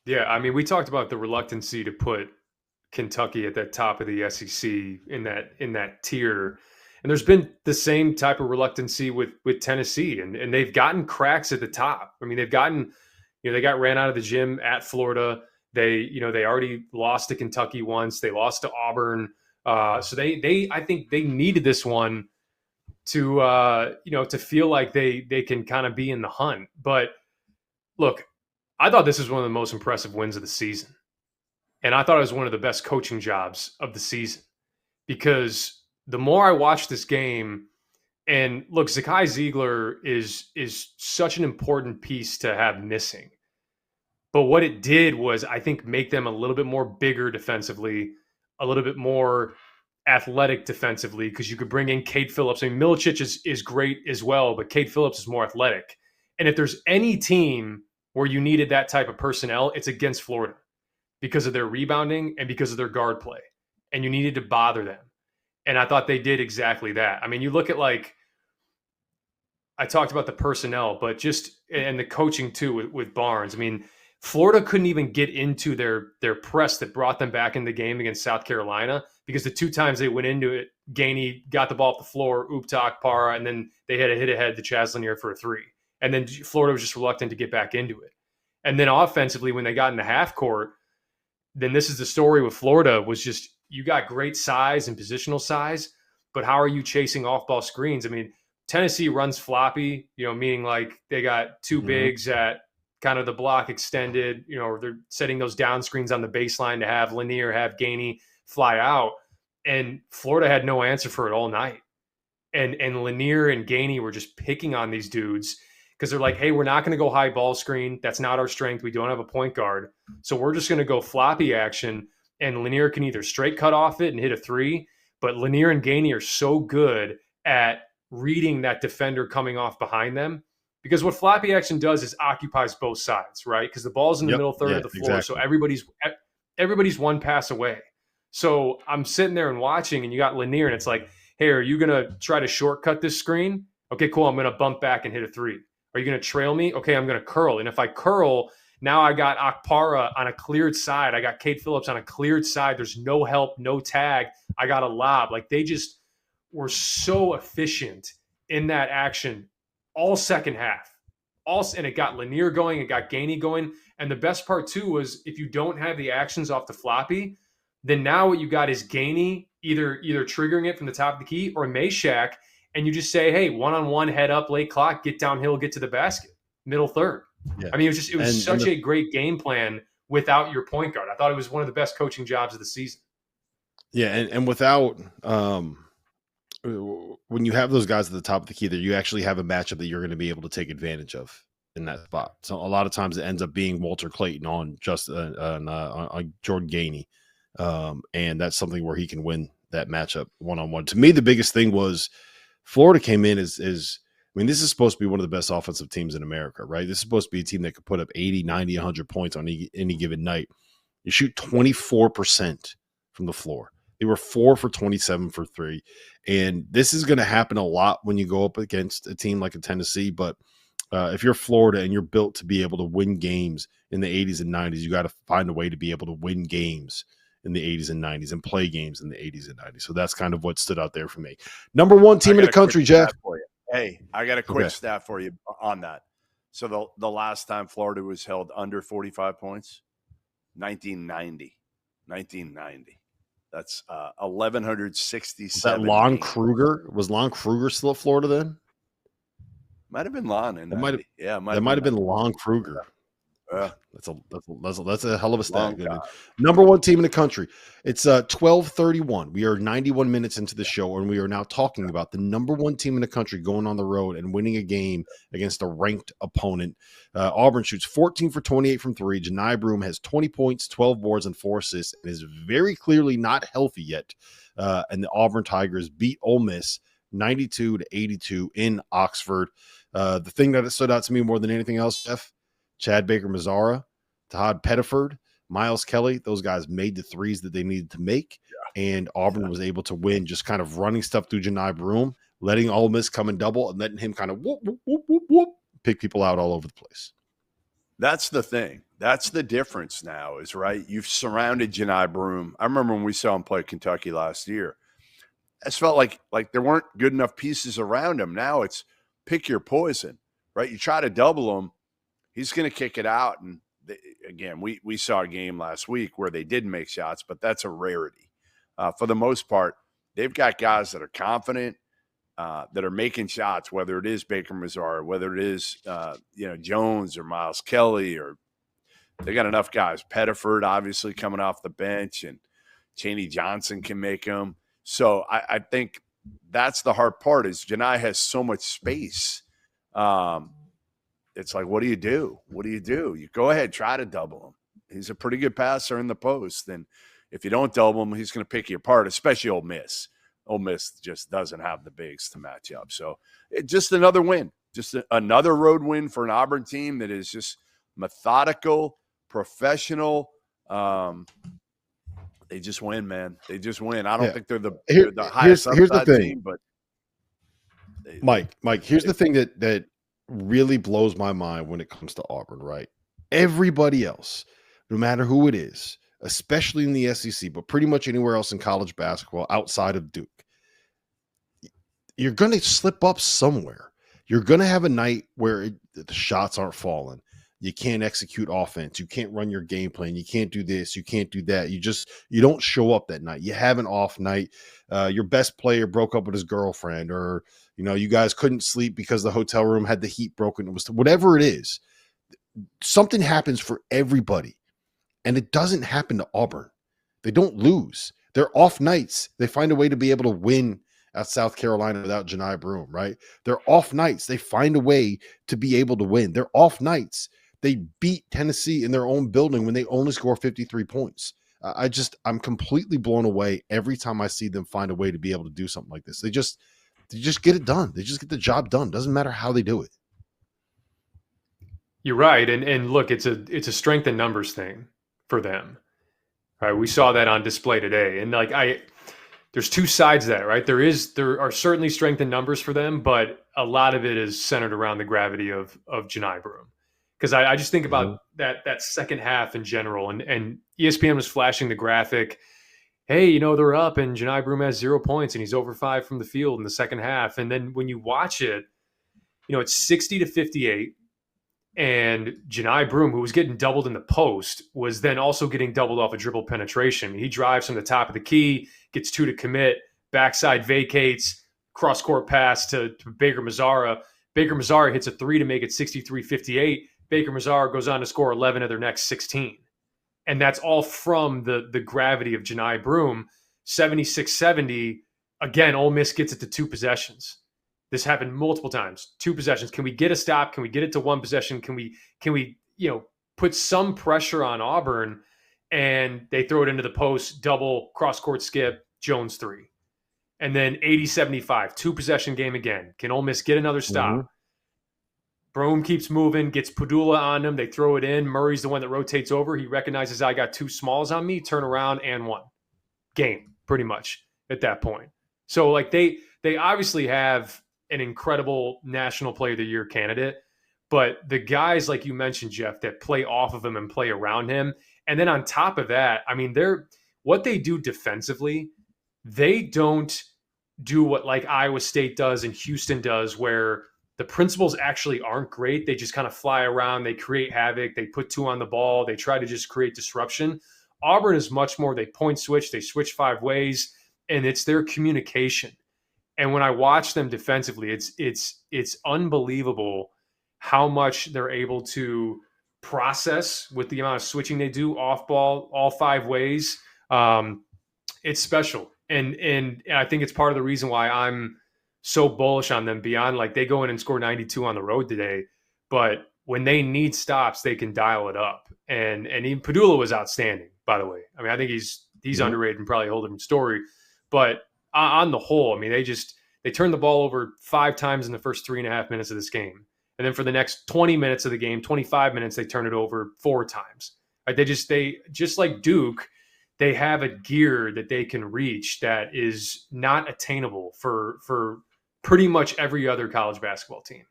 Yeah, I mean, we talked about the reluctancy to put Kentucky at the top of the SEC in that tier. And there's been the same type of reluctancy with Tennessee, and they've gotten cracks at the top. I mean, they've gotten, they got ran out of the gym at Florida. They already lost to Kentucky once. They lost to Auburn. So I think they needed this one to feel like they can kind of be in the hunt. But look, I thought this was one of the most impressive wins of the season. And I thought it was one of the best coaching jobs of the season because the more I watch this game, and look, Zakai Ziegler is such an important piece to have missing. But what it did was, I think, make them a little bit more bigger defensively, a little bit more athletic defensively, because you could bring in Cade Phillips. I mean, Milicic is great as well, but Cade Phillips is more athletic. And if there's any team where you needed that type of personnel, it's against Florida because of their rebounding and because of their guard play. And you needed to bother them. And I thought they did exactly that. I mean, you look at, like, I talked about the personnel, but and the coaching too with Barnes. I mean, Florida couldn't even get into their press that brought them back in the game against South Carolina, because the two times they went into it, Gainey got the ball off the floor, Uptak, Para, and then they had a hit ahead to Chaz Lanier for a three. And then Florida was just reluctant to get back into it. And then offensively, when they got in the half court, then this is the story with Florida, was just, you got great size and positional size, but how are you chasing off-ball screens? I mean, Tennessee runs floppy, meaning like they got two bigs at kind of the block extended, or they're setting those down screens on the baseline to have Lanier, have Gainey fly out. And Florida had no answer for it all night. And Lanier and Gainey were just picking on these dudes because they're like, hey, we're not going to go high ball screen. That's not our strength. We don't have a point guard. So we're just going to go floppy action. And Lanier can either straight cut off it and hit a three, but Lanier and Gainey are so good at reading that defender coming off behind them. Because what floppy action does is occupies both sides, right? Because the ball's in the middle third of the floor. Exactly. So everybody's one pass away. So I'm sitting there and watching, and you got Lanier, and it's like, hey, are you going to try to shortcut this screen? Okay, cool. I'm going to bump back and hit a three. Are you going to trail me? Okay, I'm going to curl. And if I curl, now I got Akpara on a cleared side. I got Cade Phillips on a cleared side. There's no help, no tag. I got a lob. Like, they just were so efficient in that action all second half. And it got Lanier going. It got Gainey going. And the best part, too, was if you don't have the actions off the floppy, then now what you got is Gainey either triggering it from the top of the key, or Meshack, and you just say, hey, one-on-one, head up, late clock, get downhill, get to the basket, middle third. Yeah. I mean, it was such a great game plan without your point guard. I thought it was one of the best coaching jobs of the season. Yeah, and without when you have those guys at the top of the key, there you actually have a matchup that you're going to be able to take advantage of in that spot. So a lot of times it ends up being Walter Clayton on Jordan Gainey, and that's something where he can win that matchup one-on-one. To me, the biggest thing was Florida came in as I mean, this is supposed to be one of the best offensive teams in America, right? This is supposed to be a team that could put up 80, 90, 100 points on any given night. You shoot 24% from the floor. They were 4 for 27 for 3. And this is going to happen a lot when you go up against a team like a Tennessee. But if you're Florida and you're built to be able to win games in the 80s and 90s, you got to find a way to be able to win games in the 80s and 90s and play games in the 80s and 90s. So that's kind of what stood out there for me. Number one team in the country, Jeff. Hey, I got a quick stat for you on that. So the last time Florida was held under 45 points, 1990. That's 1,167. Was that Lon Kruger? Was Lon Kruger still at Florida then? Might have been Lon. That might have been Lon Kruger. That's a hell of a stat. Number one team in the country. It's 12:31. We are 91 minutes into the show, and we are now talking about the number one team in the country going on the road and winning a game against a ranked opponent. Auburn shoots 14 for 28 from three. Janai Broome has 20 points, 12 boards, and 4 assists, and is very clearly not healthy yet. And the Auburn Tigers beat Ole Miss 92-82 in Oxford. The thing that stood out to me more than anything else, Jeff, Chad Baker-Mazara, Todd Pettiford, Miles Kelly, those guys made the threes that they needed to make, and Auburn was able to win just kind of running stuff through Janai Broome, letting Ole Miss come and double, and letting him kind of pick people out all over the place. That's the thing. That's the difference now is, right, you've surrounded Janai Broome. I remember when we saw him play Kentucky last year. It felt like there weren't good enough pieces around him. Now it's pick your poison, right? You try to double him, he's going to kick it out. And again, we saw a game last week where they did make shots, but that's a rarity. For the most part, they've got guys that are confident, that are making shots, whether it is Baker Mazar, whether it is Jones or Miles Kelly, or they got enough guys. Pettiford obviously coming off the bench, and Chaney Johnson can make them. So I think that's the hard part is Janai has so much space. It's like, what do you do? What do you do? You go ahead, try to double him. He's a pretty good passer in the post. And if you don't double him, he's going to pick you apart, especially Ole Miss. Ole Miss just doesn't have the bigs to match up. So just another win, just another road win for an Auburn team that is just methodical, professional. They just win, man. They just win. I don't think they're the highest upside team, but Mike, here's the thing that really blows my mind when it comes to Auburn, right? Everybody else, no matter who it is, especially in the SEC, but pretty much anywhere else in college basketball outside of Duke, you're going to slip up somewhere. You're going to have a night where the shots aren't falling. You can't execute offense. You can't run your game plan. You can't do this. You can't do that. You don't show up that night. You have an off night. Your best player broke up with his girlfriend, or, you guys couldn't sleep because the hotel room had the heat broken. It was whatever it is. Something happens for everybody, and it doesn't happen to Auburn. They don't lose. They're off nights. They find a way to be able to win at South Carolina without Janai Broome, right? They're off nights. They find a way to be able to win. They're off nights. They beat Tennessee in their own building when they only score 53 points. I'm completely blown away every time I see them find a way to be able to do something like this. They just get it done. They just get the job done. Doesn't matter how they do it. You're right. And look, it's a strength in numbers thing for them. Right? We saw that on display today. And there's two sides to that, right? There are certainly strength in numbers for them, but a lot of it is centered around the gravity of Janai Broome. Because I just think about that second half in general, and ESPN was flashing the graphic. Hey, they're up, and Janai Broome has 0 points, and he's over 5 from the field in the second half. And then when you watch it, it's 60-58, and Janai Broome, who was getting doubled in the post, was then also getting doubled off a dribble penetration. He drives from the top of the key, gets 2 to commit, backside vacates, cross-court pass to Baker Mazara. Baker Mazara hits a 3 to make it 63-58. Baker Mazara goes on to score 11 of their next 16. And that's all from the gravity of Janai Broome. 76-70, again, Ole Miss gets it to 2 possessions. This happened multiple times. 2 possessions. Can we get a stop? Can we get it to 1 possession? Can we put some pressure on Auburn? And they throw it into the post, double, cross-court skip, Jones 3. And then 80-75, 2 possession game again. Can Ole Miss get another stop? Mm-hmm. Broome keeps moving, gets Padula on him. They throw it in. Murray's the one that rotates over. He recognizes I got 2 smalls on me, turn around and 1. Game, pretty much, at that point. So, they obviously have an incredible National Player of the Year candidate, but the guys, like you mentioned, Jeff, that play off of him and play around him, and then on top of that, what they do defensively, they don't do what Iowa State does and Houston does, where the principles actually aren't great. They just kind of fly around. They create havoc. They put 2 on the ball. They try to just create disruption. Auburn is much more, they point switch. They switch 5 ways, and it's their communication. And when I watch them defensively, it's unbelievable how much they're able to process with the amount of switching they do off ball, all 5 ways. It's special. And I think it's part of the reason why I'm so bullish on them beyond they go in and score 92 on the road today, but when they need stops, they can dial it up. And even Padula was outstanding, by the way. I think he's underrated and probably a whole different story, but on the whole, they turned the ball over 5 times in the first 3.5 minutes of this game. And then for the next 20 minutes of the game, 25 minutes, they turn it over 4 times. They just like Duke, they have a gear that they can reach that is not attainable for pretty much every other college basketball team.